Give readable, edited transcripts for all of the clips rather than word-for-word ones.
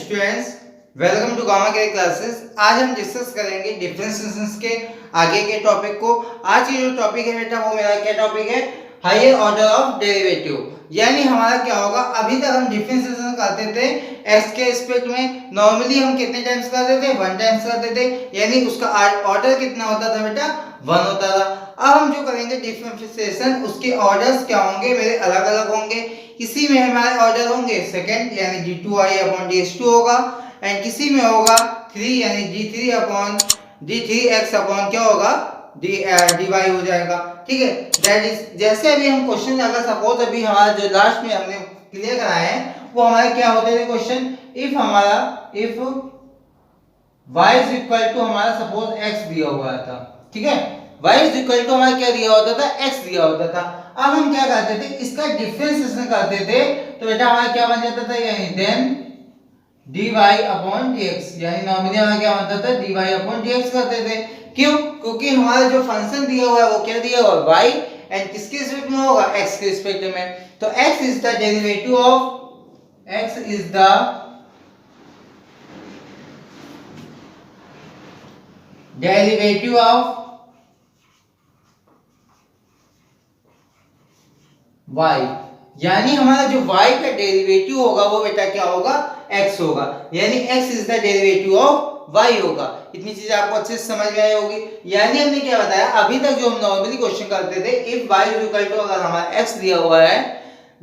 Students, welcome to gamma के classes. आज हम डिस्कस करेंगे डिफरेंशिएशंस के आगे के टॉपिक को। आज की जो टॉपिक है बेटा वो मेरा क्या टॉपिक है, हायर ऑर्डर ऑफ डेरिवेटिव। यानी हमारा क्या होगा, अभी तक हम डिफरेंशिएशन करते थे x के रिस्पेक्ट में। नॉर्मली हम कितने टाइम्स करते थे, 1 टाइम्स करते थे, यानी उसका ऑर्डर कितना होता था बेटा, 1 होता था। अब हम जो करेंगे डिफरेंशिएशन, उसके ऑर्डर्स क्या होंगे, मेरे अलग अलग होंगे। किसी में हमारे ऑर्डर होंगे सेकंड यानी d2i अपॉन ds2 होगा, एंड किसी में होगा 3 यानी d3 अपॉन d3x अपॉन क्या होगा, dy हो जाएगा। ठीक है, दैट इज जैसे अभी हम क्वेश्चन, अगर सपोज अभी हमारा जो लास्ट में हमने क्लियर कराया है वो हमारे क्या होते थे question, if y is equal to हमारा सपोज x दिया हुआ था। ठीक है, y इज इक्वल टू हमारा क्या दिया होता था, x दिया होता था। अब हम क्या करते थे, इसका डिफरेंशिएशन करते थे, तो बेटा हमारा क्या बन जाता था, यानी देन dy अपॉन dx, यानी नॉर्मली हमारा क्या बनता था, dy अपॉन dx करते थे। क्यों? क्योंकि हमारा जो फंक्शन दिया हुआ है वो क्या दिया हुआ है, y, एंड किसके रिस्पेक्ट में होगा, x के रिस्पेक्ट में। तो x is the derivative of y, यानी हमारा जो y का डेरिवेटिव होगा वो बेटा क्या होगा, x होगा, यानी x is the derivative of y होगा। इतनी चीजें आपको अच्छे से समझ में आई होगी। यानी हमने क्या बताया, अभी तक जो हम नॉर्मली क्वेश्चन करते थे, if y is equal to, अगर हमारा x दिया हुआ है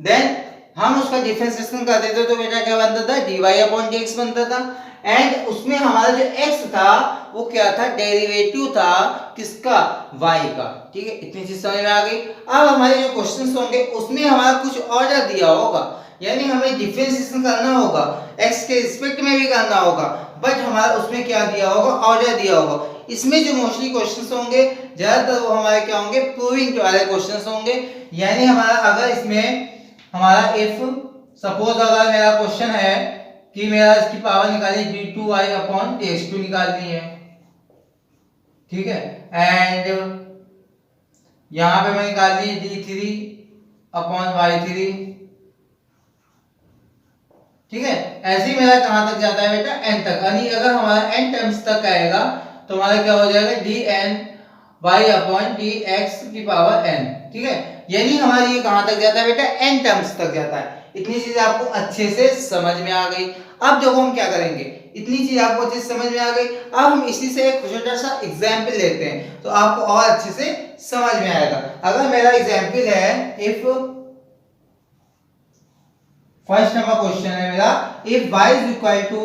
देन हम उसका डिफरेंशिएशन करते थे, तो बेटा क्या बनता था, dy अपॉन dx बनता था। एंड उसमें हमारा जो x था वो क्या था, डेरिवेटिव था किसका, y का। ठीक है, इतनी चीज समझ में आ गई। अब हमारे जो क्वेश्चंस होंगे उसमें हमारा कुछ ऑर्डर दिया होगा, यानी हमें डिफरेंशिएशन करना होगा, x के रिस्पेक्ट में भी करना होगा, बट हमारा उसमें क्या दिया होगा, ऑर्डर दिया होगा। इसमें जो मोस्टली क्वेश्चंस होंगे ज्यादातर वो हमारे क्या होंगे, प्रूविंग वाले क्वेश्चंस होंगे। यानी हमारा अगर इसमें हमारा इफ सपोज अगर मेरा क्वेश्चन है कि मेरा इसकी पावर निकाली d2i अपॉन dx2 निकालनी है। ठीक है, एंड यहां पे मैं निकालनी है d3 अपॉन y3। ठीक है, ऐसे ही मेरा कहां तक जाता है बेटा, n तक, यानी अगर हमारा n टाइम्स तक आएगा तो हमारा क्या हो जाएगा, dn y अपॉन dx की पावर n। ठीक है, यानी हमारा ये कहां तक जाता है बेटा, n टर्म्स तक जाता है। इतनी चीज आपको अच्छे से समझ में आ गई। अब देखो हम क्या करेंगे, इतनी चीज आपको अच्छे से समझ में आ गई, अब हम इसी से एक छोटा सा एग्जांपल लेते हैं तो आपको और अच्छे से समझ में आएगा। अगर मेरा एग्जांपल है, इफ फर्स्ट नंबर क्वेश्चन है मेरा, if y is equal to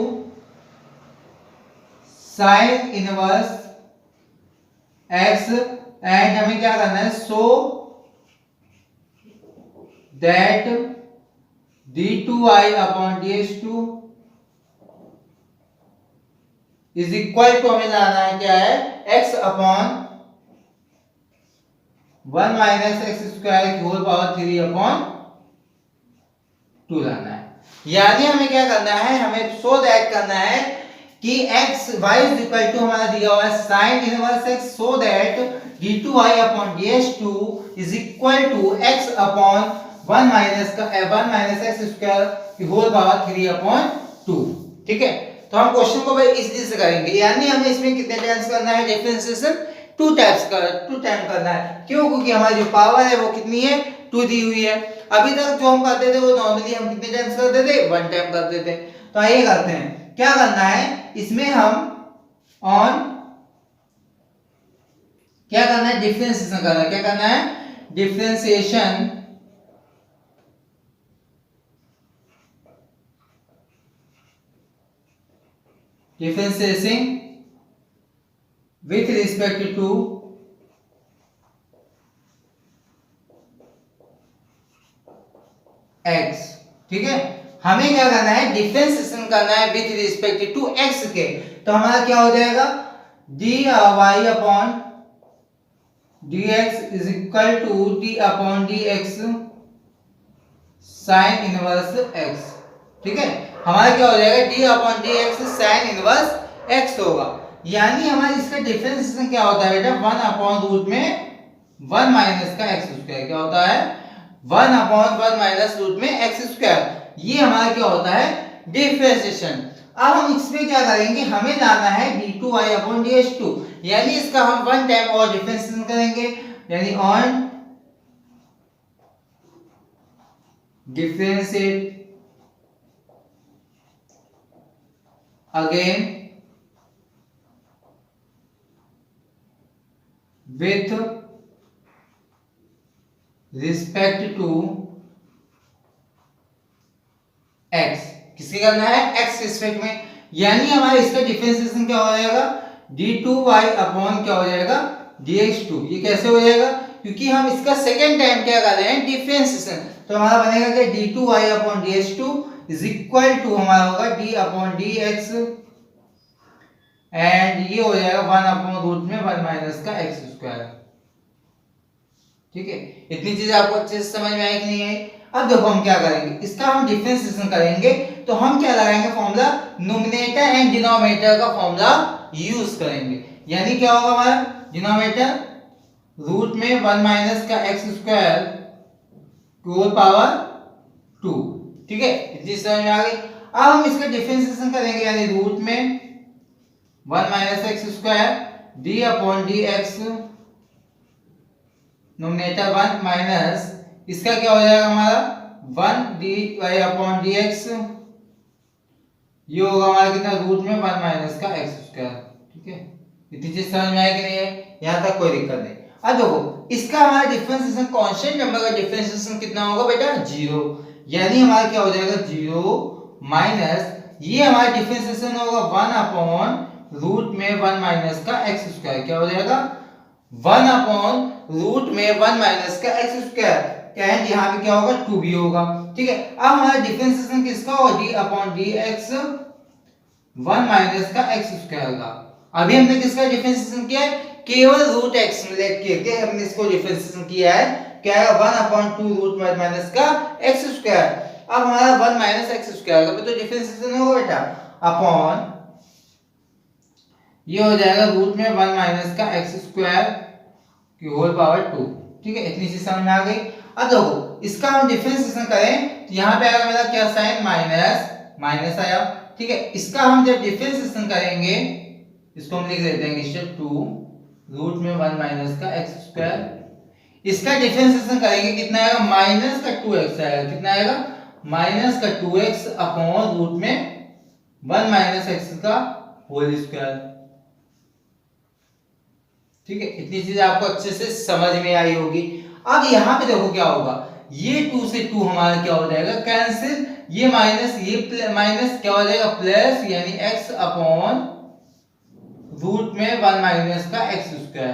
sine inverse x, and हमें क्या करना है, so that d2i upon ds2 is equal to, हमें लाना है क्या है, x upon 1 minus x square की होल पावर 3 अपॉन 2 लाना है। यानी हमें क्या करना है, हमें सो दैट करना है कि x y is equal to हमारा दिया हुआ है sin inverse x, so that d2y upon ds2 is equal to x upon 1 minus x square की होल पावर 3 अपॉन 2। ठीक है, तो हम क्वेश्चन को भाई इस से करेंगे, यानी हमें इसमें कितने टाइम्स करना है डिफरेंशिएशन, 2 टाइम करना है। क्यों? क्योंकि हमारी जो पावर है वो कितनी है, 2 दी हुई है। अभी तक जो हम करते थे वो नॉर्मली हम कितने टाइम्स करते थे, 1 टाइम करते थे। तो आइए करते हैं, क्या करना है इसमें, हम ऑन क्या करना है, डिफरेंशिएशन करना है। क्या करना है, differentiation with respect to x। ठीक है, हमें क्या करना है, डिफरेंशिएशन करना है विथ रिस्पेक्ट टू x के। तो हमारा क्या हो जाएगा, dy upon dx is equal to d upon dx sin inverse x। ठीक है, हमारा क्या हो जाएगा, d upon dx sin inverse x होगा। यानी हमारे इसका डिफरेंशिएशन क्या होता है बेटा, 1 अपॉन रूट में 1 माइनस का x स्क्वायर, क्या होता है, 1 अपॉन 1 माइनस रूट में x स्क्वायर। ये हमारा क्या होता है, डिफरेंशिएशन। अब हम इसमें क्या करेंगे, हमें लाना है d2y अपॉन ds2, यानी इसका हम वन टाइम और डिफरेंशिएशन करेंगे, यानी on differentiate again with respect to x, किसके करना है, x रिस्पेक्ट में, यानी हमारा इसका डिफरेंशिएशन क्या हो जाएगा, d2y अपॉन क्या हो जाएगा dx2। ये कैसे हो जाएगा, क्योंकि हम इसका सेकेंड टाइम क्या कर रहे हैं, डिफरेंशिएशन, तो हमारा बनेगा कि d2y upon ds2 is equal to हमारा होगा d अपॉन dx, एंड ये हो जाएगा 1 अपॉन रूट में 1 माइनस का x स्क्वायर। ठीक है, इतनी चीजें आपको अच्छे से समझ में आई कि नहीं आई। अब देखो हम क्या करेंगे, इसका हम डिफरेंशिएशन करेंगे, तो हम क्या लगाएंगे फॉर्मूला, न्यूमरेटर एंड डिनोमिनेटर का फॉर्मूला यूज करेंगे, यानी क्या होगा हमारा डिनोमिनेटर रूट में 1 माइनस का x स्क्वायर होल पावर 2। ठीक है, इतनी समझ में आ गई। अब हम इसका डिफरेंशिएशन करेंगे, यानी रूट में 1 minus x square d upon dx, nominator 1 minus इसका क्या हो जाएगा हमारा 1 dy अपॉन dx, ये होगा हमारा कितना, रूट में 1 माइनस का x स्क्वायर। ठीक है, इतनी चीज समझ में आई कि नहीं है, यहां तक कोई दिक्कत नहीं। अब देखो इसका हमारा डिफरेंशिएशन, कांस्टेंट नंबर का डिफरेंशिएशन कितना होगा बेटा, 0, यानी हमारा क्या हो जाएगा 0 माइनस ये हमारा डिफरेंशिएशन होगा 1 अपॉन रूट में 1 माइनस का x स्क्वायर, क्या हो जाएगा 1 अपॉन रूट में 1 माइनस का x स्क्वायर, एंड यहाँ पे क्या होगा 2 भी होगा। ठीक है, अब हमारा डिफरेंशिएशन किसका होगा, d अपॉन dx 1 माइनस का x स्क्वायर का। अभी हमने किसका डिफरेंशिएशन किया है, केवल रूट x लेट के हमने इसको डिफरेंशिएशन किया है, क्या है 1 अपॉन 2 रूट 1 माइनस का x स्क्वायर। अब हमारा 1 माइनस x स्क्वायर का भी तो डिफरेंशिएशन होगा बेटा, अपॉन ये हो जाएगा रूट में 1 माइनस का x स्क्वायर की होल पावर 2। ठीक है, इतनी चीज समझ में आ गई। अब देखो इसका हम डिफरेंशिएशन करें तो यहाँ पे आएगा मेरा क्या साइन, माइनस माइनस आया। ठीक है, इसका हम जब डिफरेंशिएशन करेंगे, इसको हम लिख देते हैं स्टेप 2 रूट में 1 माइनस का x स्क्वायर, इसका डिफरेंशिएशन करेंगे कितना आएगा, माइनस का 2x आएगा, कितना आएगा माइनस का 2x अपॉन रूट में 1 माइनस x का होल स्क्वायर। ठीक है, इतनी चीजें आपको अच्छे से समझ में आई होगी। अब यहाँ पे देखो क्या होगा, ये 2 से 2 हमारा क्या हो जाएगा कैंसिल, ये माइनस ये माइनस क्या हो जाएगा प्लस, यानी x अपॉन रूट में 1 माइनस का x स्क्वायर।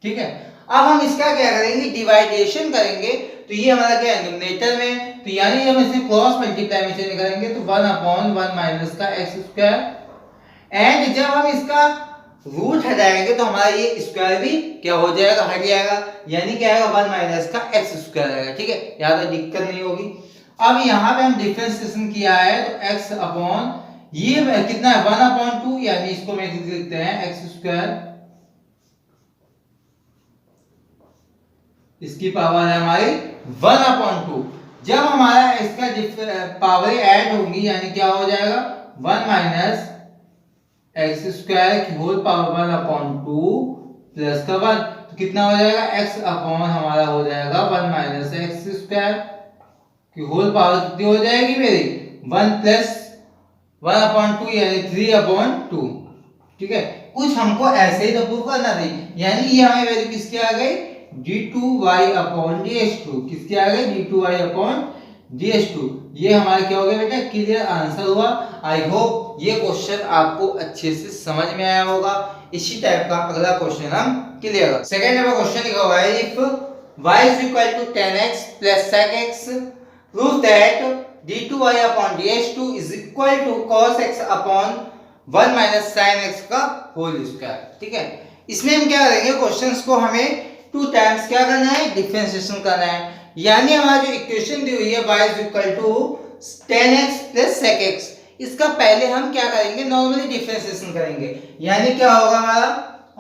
ठीक है, अब हम इसका क्या करेंगे, डिवाइडेशन करेंगे, तो ये हमारा क्या है न्यूमरेटर में, तो यानी हम इसे क्रॉस मल्टीप्लाई में चेंज करेंगे तो 1 अपॉन 1 माइनस का x स्क्वायर, एंड जब हम इसका रूट हटाएंगे तो हमारा ये स्क्वायर भी क्या हो जाएगा, हट जाएगा, यानी क्या आएगा 1 माइनस का x स्क्वायर आएगा। ठीक है, यहां तो दिक्कत नहीं होगी। अब यहाँ पे हम डिफरेंशिएशन किया है तो x अपॉन ये कितना है 1 अपॉन 2, यानी इसको मैं लिखते हैं x स्क्वायर, इसकी पावर है हमारी 1 अपॉन 2। जब हमारा इसका पावर ऐड होगी, यानी क्या हो जाएगा 1 माइनस x स्क्वायर की होल पावर 1 अपॉन 2 प्लस का 1, तो कितना हो जाएगा x अपॉन हमारा हो जाएगा 1 माइनस x स्क्वायर की होल पावर कितनी हो जाएगी मेरी 1 प्लस 1 अपॉन 2, यानी 3 अपॉन 2। ठीक है, कुछ हमको ऐसे ही तो प्रूव करना थी, यानी ये हमें वैल्यू किसकी आ गई d2y अपॉन ds2, किसकी आ गई d2y अपॉन ds2। ये हमारा क्या हो गया बेटा, क्लियर आंसर हुआ। आई होप ये क्वेश्चन आपको अच्छे से समझ में आया होगा। इसी टाइप का अगला क्वेश्चन हम क्लियर कर। सेकंड नंबर क्वेश्चन लिखा हुआ है, if y is equal to 10x plus sec x, prove that d2y upon ds2 is equal to cos x upon 1 minus sin x का होल स्क्वायर। ठीक है, इसमें हम क्या करेंगे, क्वेश्चंस को हमें 2 टाइम्स क्या करना है, डिफरेंशिएशन करना है, यानी हमारा जो इक्वेशन दी हुई है y is equal to 10x plus sec x, इसका पहले हम क्या करेंगे, नॉर्मली डिफरेंशिएशन करेंगे, यानी क्या होगा हमारा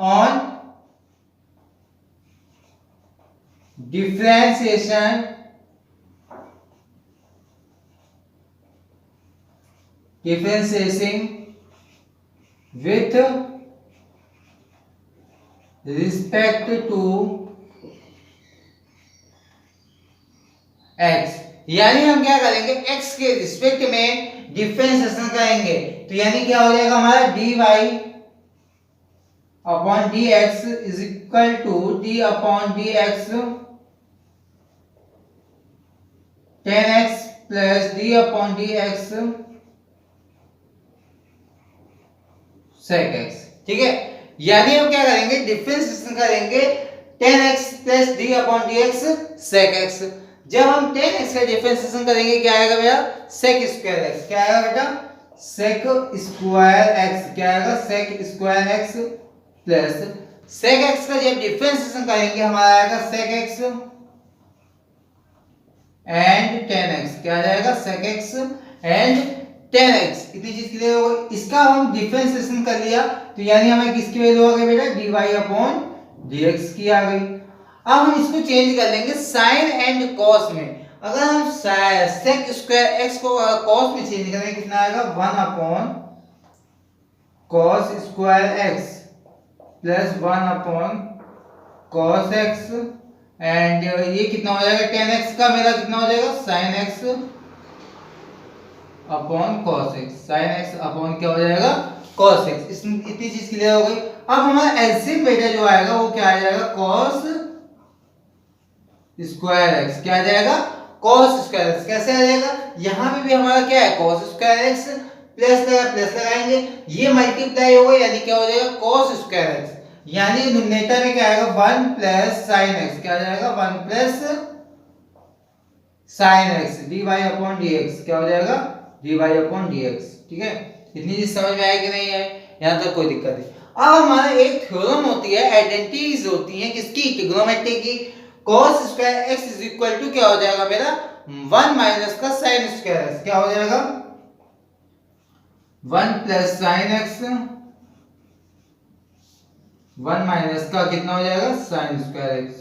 on differentiation differentiating with respect to x, यानी हम क्या करेंगे x के रिस्पेक्ट में डिफरेंशिएशन करेंगे, तो यानी क्या हो जाएगा हमारा dy upon dx is equal to d upon dx 10x plus d upon dx sec x। ठीक है, यानी हम क्या करेंगे, डिफरेंशिएशन करेंगे 10x plus d upon dx sec x। जब हम 10x का डिफरेंशिएशन करेंगे क्या आएगा बेटा, sec स्क्वायर x। क्या आएगा बेटा, sec स्क्वायर x। क्या आएगा, sec square x plus sec x का जब डिफरेंशिएशन करेंगे हमारा आएगा sec x एंड 10x। क्या आ जाएगा, sec x एंड 10x। इतनी चीज क्लियर हो गई। इसका हम डिफरेंशिएशन कर लिया, तो यानी हमें किसकी वैल्यू आ गई बेटा, dy अपॉन dx की आ गई। अब हम इसको चेंज कर लेंगे sin एंड cos में। अगर हम sec स्क्वायर x को cos में चेंज करेंगे कितना आएगा, 1 upon cos square x plus 1 upon cos x and ये कितना हो जाएगा, 10x का मेरा कितना हो जाएगा, sin x upon cos x। sin x upon क्या हो जाएगा, cos x। इतनी चीज क्लियर हो गई। अब हमारा एलसीएम बेटा जो आएगा वो क्या आ जाएगा, cos स्क्वायर x। क्या आ जाएगा, cos स्क्वायर x। कैसे आ जाएगा, यहां पे भी हमारा क्या है, cos स्क्वायर x प्लस लगाएंगे, ये मल्टीप्लाई होगा यानी क्या हो जाएगा, cos स्क्वायर x। यानी न्यूमरेटर में क्या आएगा, 1 प्लस sin x। क्या आ जाएगा, 1 plus sin x dy upon dx। क्या हो जाएगा, dy अपॉन dx। ठीक है, इतनी चीज समझ में आई कि नहीं है, यहां तक कोई दिक्कत नहीं। अब हमारा एक थ्योरम होती है, आइडेंटिटीज होती हैं किसकी, ट्रिग्नोमेट्री की। cos square x is equal to क्या हो जाएगा मेरा, 1 माइनस का sin स्क्वायर x। क्या हो जाएगा, 1 प्लस sin x 1 माइनस का कितना हो जाएगा, sin स्क्वायर x।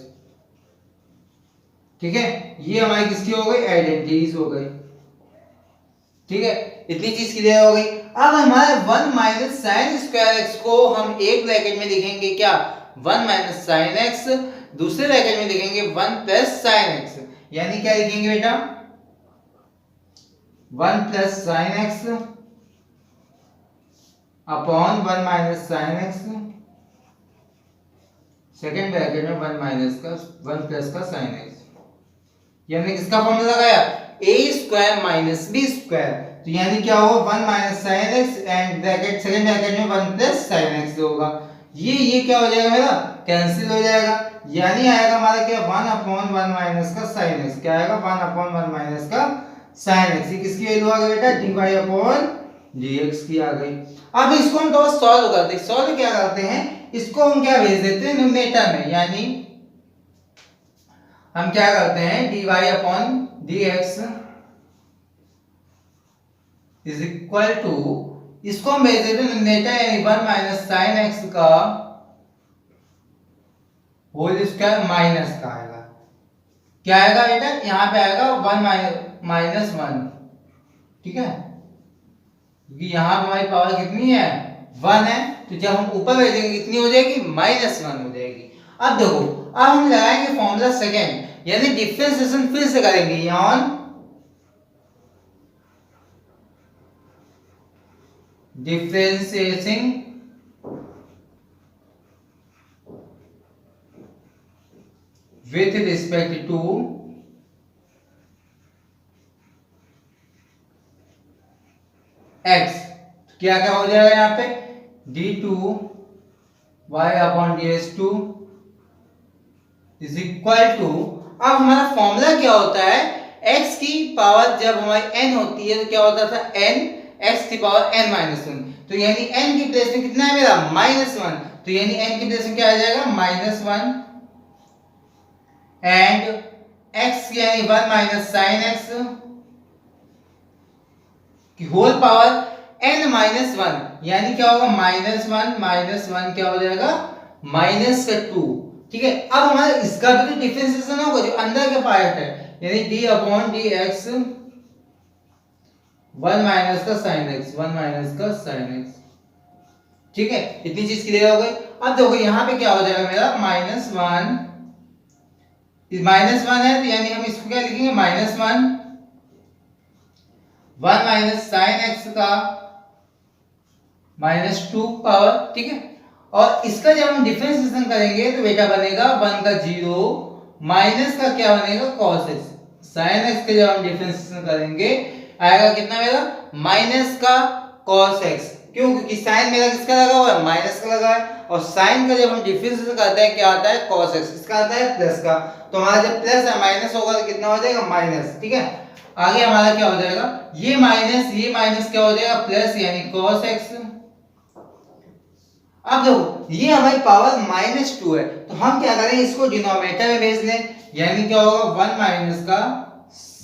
ठीक है, ये हमारी किसकी हो गई, आइडेंटिटीज हो गई। ठीक है, इतनी चीज क्लियर हो गई। अब हमारे 1 माइनस साइन स्क्वायर x को हम एक ब्रैकेट में लिखेंगे क्या, 1 माइनस साइन x, दूसरे ब्रैकेट में लिखेंगे 1 प्लस साइन x। यानी क्या लिखेंगे बेटा, 1 plus sine x upon 1 minus sine x, second bracket में 1 माइनस का 1 प्लस का साइन x। यानी किसका फॉर्मूला लगाया, a square minus b square. तो यानी क्या होगा, 1 minus sine x and bracket second bracket में 1 प्लस साइन x होगा। ये क्या हो जाएगा मेरा, कैंसिल हो जाएगा। यानी आएगा हमारा क्या, 1 अपॉन 1 माइनस का साइन x। क्या आएगा, 1 अपॉन 1 माइनस का साइन x। ये किसकी वैल्यू आ गई बेटा, dy अपॉन dx की आ गई। अब इसको हम थोड़ा सॉल्व करते हैं। सॉल्व क्या करते हैं, इसको हम क्या भेज देते हैं न्यूमरेटर में, यानी हम क्या करते हैं, dy upon dx is equal to, इसको हम भेज देते हैं न्यूमरेटर यानी 1 माइनस साइन x का होल स्क्वायर माइनस का आएगा। क्या आएगा बेटा, यहां पे आएगा 1 माइनस 1। ठीक है, क्योंकि यहां पे हमारी पावर कितनी है, 1 है, तो जब हम ऊपर भेजेंगे कितनी हो जाएगी, -1 हो जाएगी। अब देखो, अब हम लगाएंगे फॉर्मूला सेकेंड, यानी डिफरेंशिएशन फिर से करेंगे, यानी differentiating with respect to x। क्या क्या हो जाएगा यहाँ पे, d2 y upon ds2 is equal to, अब हमारा फॉर्मूला क्या होता है, x की पावर जब हमारी n होती है तो क्या होता था, n x की पावर n माइनस 1। तो यानी n की प्लेस में कितना है मेरा, -1। तो यानी n की प्लेस में क्या आ जाएगा, -1 एंड x यानी 1 माइनस साइन x की होल पावर n माइनस 1। यानी क्या होगा, -1 माइनस 1 क्या हो जाएगा, -2। ठीक है, अब हमारा इसका भी तो डिफरेंशिएशन होगा जो अंदर का पार्ट है, यानी d अपॉन dx 1 माइनस का साइन एक्स, 1 माइनस का साइन एक्स। ठीक है, इतनी चीज क्लियर हो गई। अब देखो यहाँ पे क्या हो जाएगा मेरा -1, -1 है तो यानी हम इसको क्या लिखेंगे -1, 1 माइनस साइन एक्स का -2 पावर। ठीक है, और इसका जब हम डिफरेंशिएशन करेंगे तो बेटा बनेगा 1 का 0 माइनस का क्या बनेगा cos x। sin x के जब हम डिफरेंशिएशन करेंगे आएगा कितना मेरा माइनस का cos x। क्यों? क्योंकि sin मेरा किसका लगा हुआ है माइनस का लगा है, और sin का जब हम डिफरेंशिएशन करते हैं क्या आता है cos x, इसका आता है प्लस का। तो हमारा जब प्लस है माइनस होगा तो कितना हो जाएगा माइनस। ठीक है, आगे हमारा क्या हो जाएगा ये माइनस क्या हो जाएगा प्लस यानी cos x। अब देखो ये हमारी पावर -2 है तो हम क्या करें इसको डिनोमिनेटर में भेज लें, यानी क्या होगा 1 माइनस का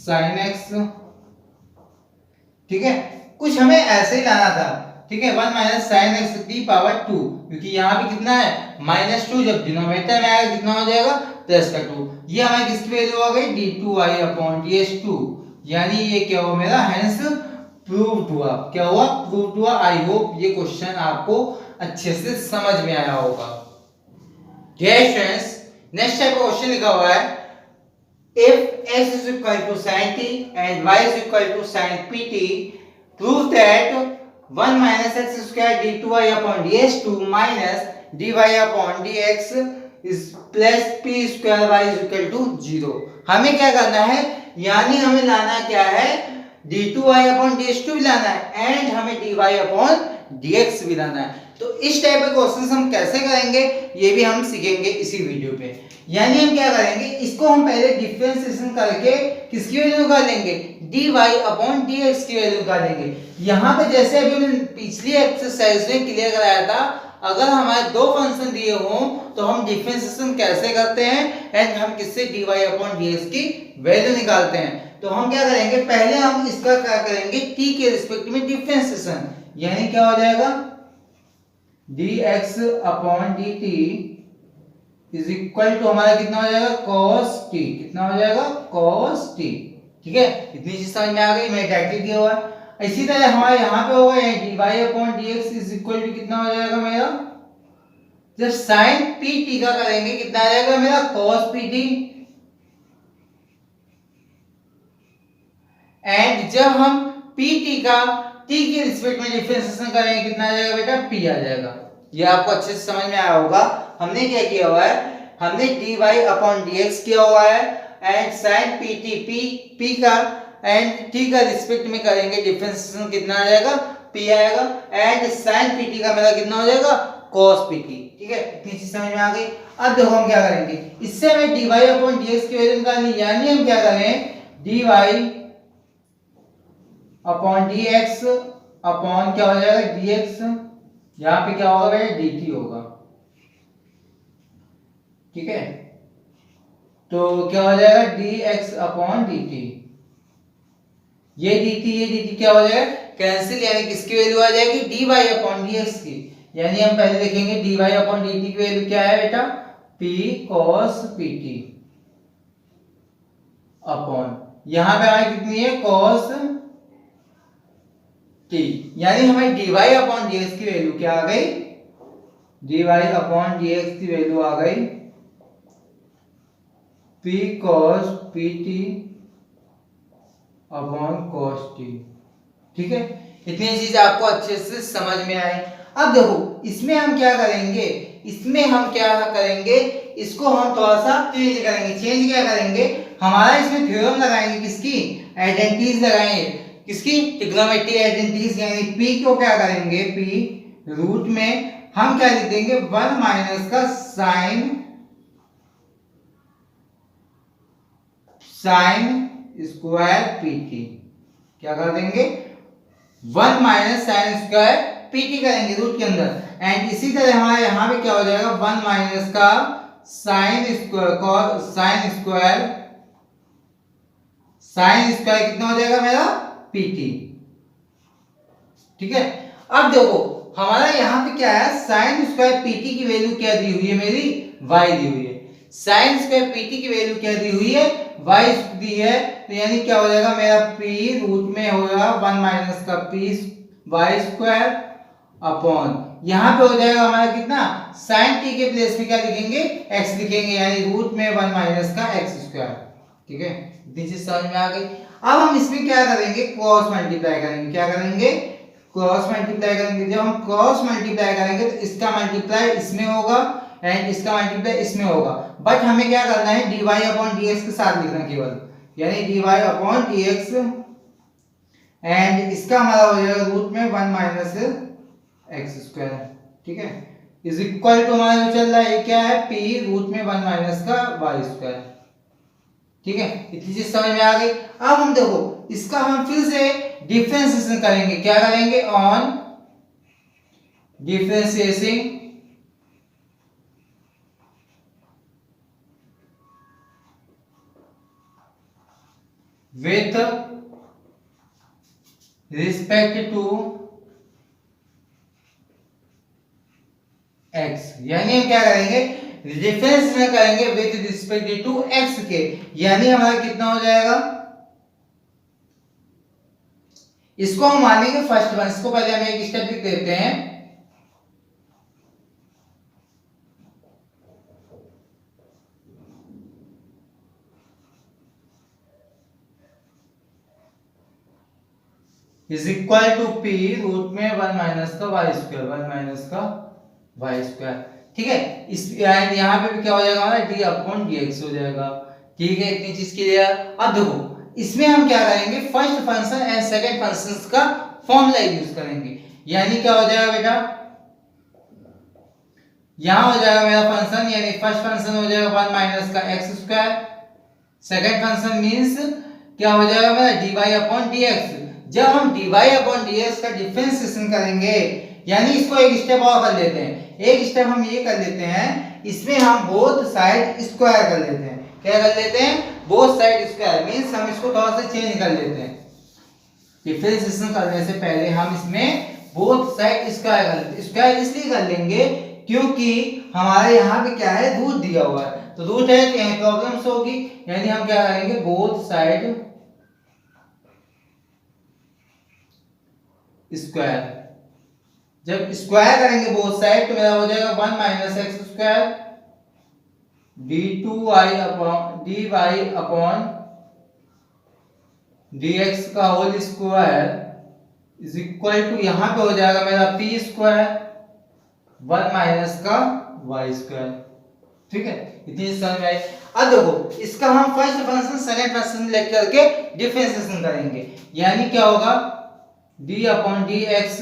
sin x। ठीक है, कुछ हमें ऐसे ही लाना था। ठीक है, 1 माइनस sin x की पावर 2, क्योंकि यहाँ पे कितना है -2, जब डिनोमिनेटर में आएगा कितना हो जाएगा प्लस का 2। ये हमारी किसकी वैल्यू आ गई d2y/ds2, यानी ये क्या हुआ मेरा हेंस प्रूव्ड हुआ। क्या हुआ प्रूव्ड हुआ। आई होप ये क्वेश्चन आपको अच्छे से समझ में आया होगा। डियर फ्रेंड्स, नेक्स्ट टाइप का क्वेश्चन लिखा हुआ है if x is equal to sin t and y is equal to sin pt, prove that 1 minus x square d2y upon ds2 minus dy upon dx is plus p square y is equal to 0। हमें क्या करना है, यानी हमें लाना क्या है d2y upon ds2 भी लाना है एंड हमें dy upon dx भी लाना है। तो इस टाइप के क्वेश्चंस हम कैसे करेंगे ये भी हम सीखेंगे इसी वीडियो पे। यानी हम क्या करेंगे इसको हम पहले डिफरेंशिएशन करके किसकी वैल्यू निकाल लेंगे dy अपॉन dx की वैल्यू निकाल लेंगे। यहाँ पे जैसे अभी हमने पिछली एक्सरसाइज में क्लियर कराया था, अगर हमारे दो फंक्शन दिए हों तो हम डिफरेंशिएशन कैसे करते हैं एंड हम किससे dy अपॉन dx की वैल्यू निकालते हैं। तो हम क्या करेंगे पहले हम इसका क्या करेंगे t के रिस्पेक्ट में डिफरेंशिएशन, यानी क्या हो जाएगा dx upon dt is equal to हमारा कितना हो जाएगा cos t, कितना हो जाएगा cos t। ठीक है, इतनी चीज समझ में आ गई, मैं डायरेक्टली किया हुआ है। इसी तरह हमारे यहाँ पे होगा dy upon dx is equal to कितना हो जाएगा मेरा, जब sin pt का करेंगे कितना आ जाएगा मेरा cos pt, एंड जब हम pt का t के रिस्पेक्ट में डिफरेंशिएशन करेंगे कितना आ जाएगा बेटा p आ जाएगा। ये आपको अच्छे से समझ में आया होगा। हमने क्या किया हुआ है, हमने dy अपॉन dx किया हुआ है एंड sin pt p का एंड t का रिस्पेक्ट में करेंगे डिफरेंशिएशन कितना आ जाएगा p आएगा, एंड sin pt का मेरा कितना हो जाएगा cos pt। ठीक है, इतनी चीज समझ में आ गई। अब देखो हम क्या करेंगे, इससे हमें dy अपॉन dx की वैल्यू निकालनी, यानी हम क्या करें dy अपॉन dx अपॉन क्या हो जाएगा dx, यहाँ पे क्या होगा बेटा dt होगा। ठीक है, तो क्या हो जाएगा dx अपॉन dt, ये dt क्या हो जाएगा कैंसिल, यानी किसकी वैल्यू आ जाएगी dy अपॉन dx की। यानी हम पहले देखेंगे dy अपॉन dt की वैल्यू क्या है बेटा p cos pt अपॉन यहाँ पे हमारी कितनी है cos t, यानी हमें dy अपॉन dx की वैल्यू क्या आ गई, dy अपॉन dx की वैल्यू आ गई p cos pt upon cos t। ठीक है, इतनी चीज आपको अच्छे से समझ में आई। अब देखो इसमें हम क्या करेंगे, इसमें हम क्या करेंगे इसको हम थोड़ा सा चेंज करेंगे। चेंज क्या करेंगे, हमारा इसमें थ्योरम लगाएंगे, किसकी आइडेंटिटीज लगाएंगे, किसकी ट्रिग्नोमेट्रिक आइडेंटिटीज, यानी p को क्या करेंगे p रूट में हम क्या लिख देंगे 1 माइनस का साइन स्क्वायर pt, क्या कर देंगे 1 माइनस साइन स्क्वायर pt करेंगे रूट के अंदर, एंड इसी तरह हमारे यहाँ पे क्या हो जाएगा 1 माइनस का साइन स्क्वायर कितना हो जाएगा मेरा pt। ठीक है, अब देखो हमारा यहाँ पे क्या है साइन स्क्वायर pt की वैल्यू क्या दी हुई है मेरी y दी हुई है। साइन स्क्वायर पीटी की वैल्यू क्या दी हुई है, y दी है, तो यानी क्या हो जाएगा मेरा p रूट में होगा 1 माइनस का p y स्क्वायर अपॉन यहाँ पे हो जाएगा हमारा कितना, साइन t के प्लेस में क्या लिखेंगे, x लिखेंगे, यानी रूट में 1 माइनस का x स्क्वायर। ठीक है, इतनी चीज समझ में आ गई। अब हम इसमें क्या करेंगे, क्रॉस मल्टीप्लाई करेंगे। क्या करेंगे, क्रॉस मल्टीप्लाई करेंगे। जब हम क्रॉस मल्टीप्लाई करेंगे तो इसका मल्टीप्लाई इसमें होगा एंड इसका मल्टीप्लाई इसमें होगा, बट हमें क्या करना है, dy अपॉन dx के साथ लिखना केवल, यानी dy अपॉन dx एंड इसका हमारा हो जाएगा रूट में 1 माइनस एक्स स्क्वायर। ठीक है, इज इक्वल टू हमारा जो चल रहा है ये क्या है, p रूट में 1 माइनस का y स्क्वायर। ठीक है, इतनी चीज समझ में आ गई। अब हम देखो इसका हम फिर से डिफरेंशिएशन करेंगे। क्या करेंगे, on differentiation with respect to x, यानी हम क्या करेंगे, डिफरेंस में करेंगे विद रिस्पेक्ट टू x के, यानी हमारा कितना हो जाएगा, इसको हम मानेंगे फर्स्ट वन। इसको पहले हम एक स्टेप लिख देते हैं, is equal to p root में 1 माइनस का y स्क्वायर, 1 माइनस का y स्क्वायर। ठीक है, इस यहाँ पे भी क्या हो जाएगा हमारा d अपॉन dx हो जाएगा। ठीक है, इतनी चीज क्लियर। अब देखो इसमें हम क्या करेंगे, first function and second functions का फॉर्मूला यूज करेंगे, यानी क्या हो जाएगा बेटा, यहाँ हो जाएगा मेरा फंक्शन, यानी फर्स्ट फंक्शन हो जाएगा 1 माइनस का x square, second function means क्या हो जाएगा मेरा dy अपॉन dx। जब हम dy अपॉन dx का डिफरेंशिएशन करेंगे, यानी इसको एक स्टेप और कर लेते हैं, एक स्टेप हम ये कर लेते हैं, इसमें हम बोथ साइड स्क्वायर कर लेते हैं। क्या कर लेते हैं, बोथ साइड स्क्वायर, मींस हम इसको थोड़ा सा चेंज कर लेते हैं। डिफरेंशिएशन करने से पहले हम इसमें बोथ साइड स्क्वायर कर लेते हैं। स्क्वायर इसलिए कर लेंगे क्योंकि हमारे यहाँ पे क्या है, रूट दिया हुआ है, तो रूट है तो यहाँ प्रॉब्लम्स होगी, यानी हम क्या करेंगे, बोथ साइड स्क्वायर। जब स्क्वायर करेंगे बोथ साइड तो मेरा हो जाएगा 1 minus x square d2y upon dy upon dx का whole square is equal to, यहां पे हो जाएगा मेरा p स्क्वायर 1 माइनस का y स्क्वायर। ठीक है, इतनी समझ में आई। अब देखो इसका हम फर्स्ट फंक्शन सेकंड फंक्शन लेकर के डिफरेंशिएशन करेंगे, यानी क्या होगा, d upon dx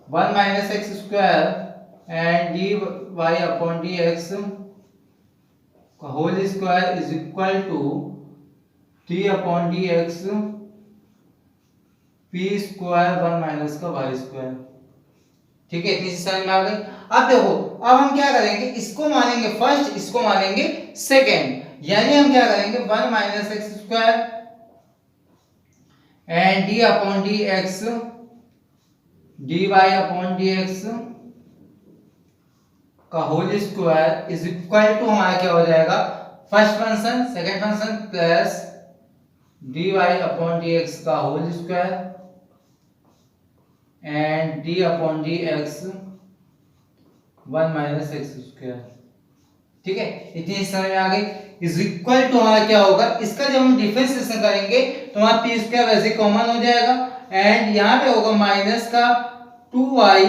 1 minus x square and dy upon dx का whole square is equal to 3 upon dx p square 1 minus का y स्क्वायर। ठीक है, इतनी समझ में आ गई। अब देखो अब हम क्या करेंगे, इसको मानेंगे फर्स्ट, इसको मानेंगे सेकंड, यानी हम क्या करेंगे 1 minus x square and d upon dx dy upon dx का whole square is equal to हमारा क्या हो जाएगा, first function second function plus dy upon dx का whole square and d upon dx 1 minus x square. ठीक है, इतनी समझ में आ गई। इज इक्वल टू हमारा क्या होगा, इसका जब हम डिफरेंशिएशन करेंगे तो हमारा p स्क्वायर वैसे कॉमन हो जाएगा एंड यहाँ पे होगा माइनस का 2y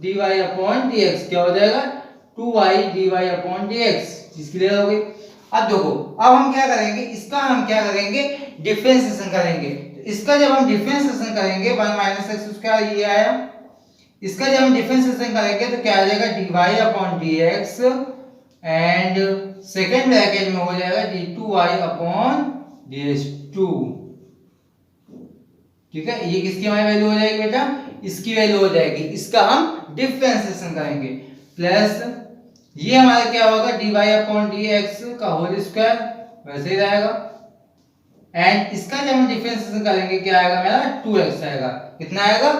dy अपॉन dx, क्या हो जाएगा 2y dy अपॉन dx। चीज क्लियर हो गई। अब देखो अब हम क्या करेंगे, इसका हम क्या करेंगे, डिफरेंशिएशन करेंगे। इसका जब हम डिफरेंशिएशन करेंगे 1 माइनस एक्स स्क्वायर ये आया, इसका जब हम डिफरेंशिएशन करेंगे तो क्या आ जाएगा dy upon dx and second bracket में हो जाएगा d2y अपॉन ds2। ठीक है, ये किसकी हमारी वैल्यू हो जाएगी बेटा, इसकी वैल्यू हो जाएगी। इसका हम डिफरेंशिएशन करेंगे प्लस ये हमारा क्या होगा dy अपॉन dx का होल स्क्वायर वैसे ही रहेगा एंड इसका जब हम डिफरेंशिएशन करेंगे क्या आएगा मेरा 2x आएगा। कितना आएगा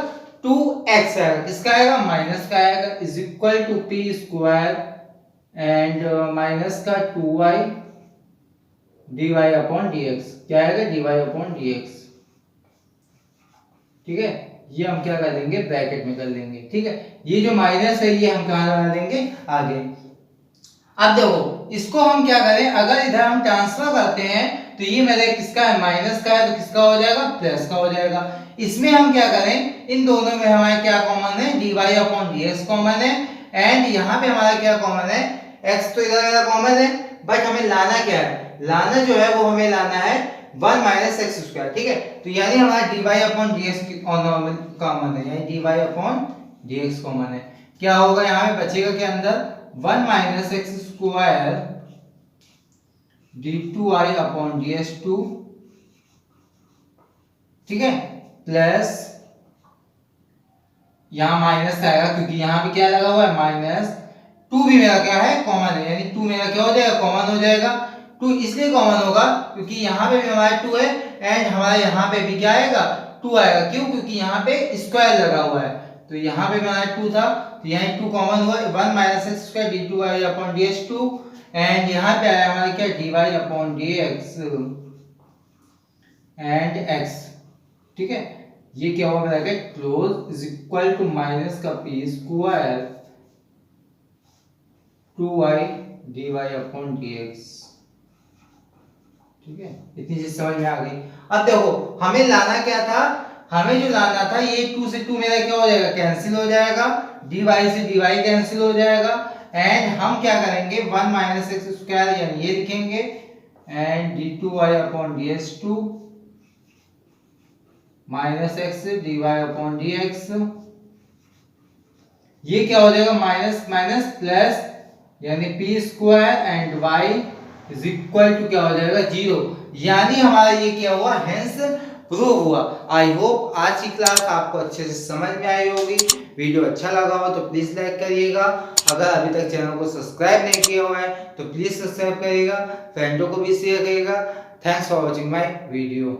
2x आएगा, किसका आएगा माइनस का आएगा is equal to p square and minus का 2y dy अपॉन dx, क्या आएगा dy अपॉन dx। ठीक है, ये हम क्या कर लेंगे ब्रैकेट में कर लेंगे। ठीक है, ये जो माइनस है ये हम कहाँ लगा लेंगे आगे। अब देखो इसको हम क्या करें, अगर इधर हम ट्रांसफर करते हैं तो ये मेरे किसका है माइनस का है, तो किसका हो जाएगा प्लस का हो जाएगा। इसमें हम क्या करें, इन दोनों में हमारे क्या कॉमन है dy अपॉन dx कॉमन है, एंड यहाँ पे हमारा क्या कॉमन है x, तो इधर मेरा कॉमन है। बट हमें लाना क्या है, लाना जो है वो हमें लाना है 1 माइनस एक्स स्क्वायर। ठीक है, तो यानी हमारा dy अपॉन dx कॉमन है, यानी dy अपॉन dx कॉमन है। क्या होगा यहाँ पे बचेगा के अंदर 1 minus x square d2y upon ds2। ठीक है, प्लस यहां माइनस आएगा क्योंकि यहां पे क्या लगा हुआ है माइनस, 2 भी मेरा क्या है कॉमन है, यानी 2 मेरा क्या हो जाएगा कॉमन हो जाएगा। 2 इसलिए कॉमन होगा क्योंकि यहां पे भी हमारा 2 है एंड हमारा यहां पे भी क्या आएगा 2 आएगा। क्यों, क्योंकि यहां पे स्क्वायर लगा हुआ है, तो यहाँ पे हमारा 2 था तो यहाँ 2 कॉमन हुआ 1 minus x square d2y upon ds2, and यहाँ पे आया हमारा क्या dy upon dx and x। ठीक है, ये क्या होगा bracket close is equal to minus का p square 2y dy upon dx। ठीक है, इतनी चीज समझ में आ गई। अब देखो हमें लाना क्या था, हमें जो लाना था ये 2 से 2 मेरा क्या हो जाएगा कैंसिल हो जाएगा, dy से dy कैंसिल हो जाएगा, एंड हम क्या करेंगे 1 माइनस एक्स स्क्वायर यानी ये लिखेंगे and d2y upon ds2 minus x dy upon dx। ये क्या हो जाएगा माइनस माइनस प्लस यानी p square and y is equal to क्या हो जाएगा 0, यानी हमारा ये क्या हुआ हेंस प्रूव हुआ। आई होप आज की क्लास आपको अच्छे से समझ में आई होगी। वीडियो अच्छा लगा हो तो प्लीज लाइक करिएगा, अगर अभी तक चैनल को सब्सक्राइब नहीं किया हुआ है तो प्लीज सब्सक्राइब करिएगा, फ्रेंडों को भी शेयर करिएगा। Thanks for watching my video.